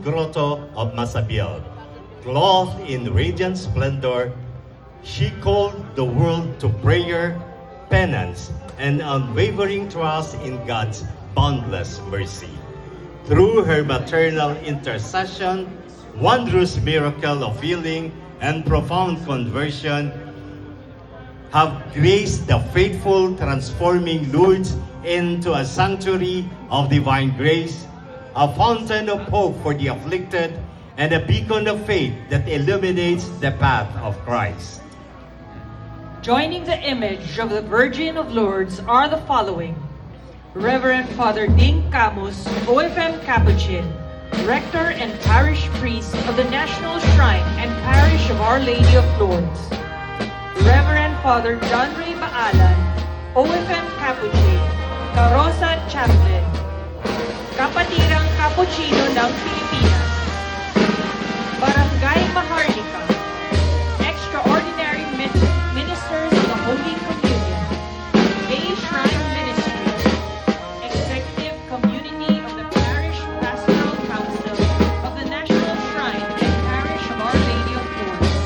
grotto of Masabiel. Clothed in radiant splendor, she called the world to prayer, penance, and unwavering trust in God's boundless mercy. Through her maternal intercession, wondrous miracle of healing and profound conversion have graced the faithful, transforming Lourdes into a sanctuary of divine grace, a fountain of hope for the afflicted, and a beacon of faith that illuminates the path of Christ. Joining the image of the Virgin of Lourdes are the following: Reverend Father Ding Camus, OFM Capuchin, Rector and Parish Priest of the National Shrine and Parish of Our Lady of Lourdes; Reverend Father John Ray Baalan, OFM Capuchin, Karosa Chaplain, Kapatirang Capuchino ng Pilipinas; Barangay Maharlika, Extraordinary Ministers of the Holy Communion, Bay Shrine Ministry, Executive Community of the Parish Pastoral Council of the National Shrine and Parish of Our Lady of Lourdes,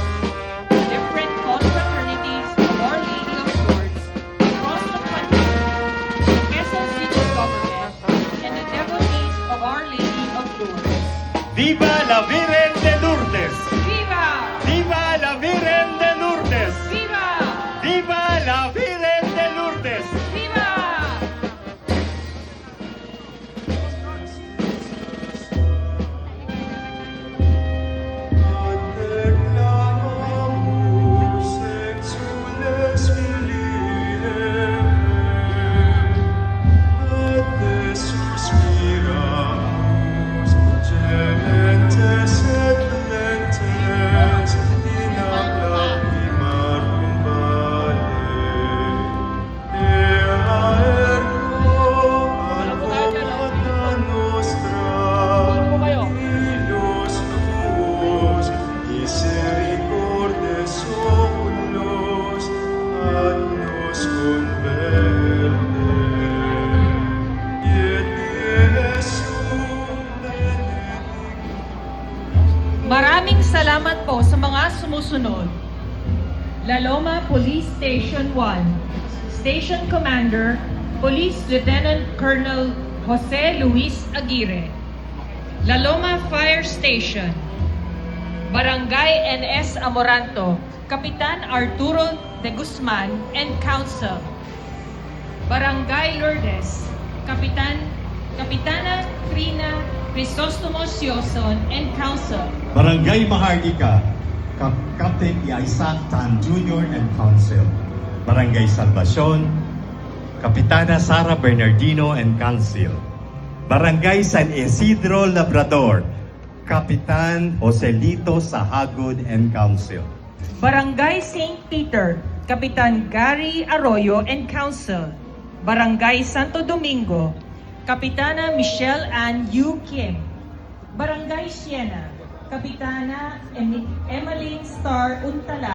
different confraternities of Our Lady of Lourdes across the country, the Quezon City government, and the devotees of Our Lady of Lourdes. Viva la Virgen de Lourdes! Viva! Viva la Virgen de Lourdes! Viva! Viva la Virgen de Lourdes! Viva! Proclamamus exules filiem, et te suspiramus, gementes et lentes, in ab lacrimarum vale. Ea ergo advocata nostra, Illos tuos, misericordes oculos, ad nos converte. Et Jesum Maraming salamat po sa mga sumusunod. La Loma Police Station 1, Station Commander, Police Lieutenant Colonel Jose Luis Aguirre. La Loma Fire Station, Barangay NS Amoranto, Kapitan Arturo de Guzman and Council. Barangay Lourdes, Kapitana Trina Crisostomo Sioson and Council. Barangay Maharlika, Captain Isaac Tan Jr. and Council. Barangay Salvacion, Kapitana Sara Bernardino and Council. Barangay San Isidro Labrador, Kapitan Joselito Sahagud and Council. Barangay St. Peter, Kapitan Gary Arroyo and Council. Barangay Santo Domingo, Kapitana Michelle Ann Yu Kim. Barangay Siena, Kapitana Emmeline Star Untala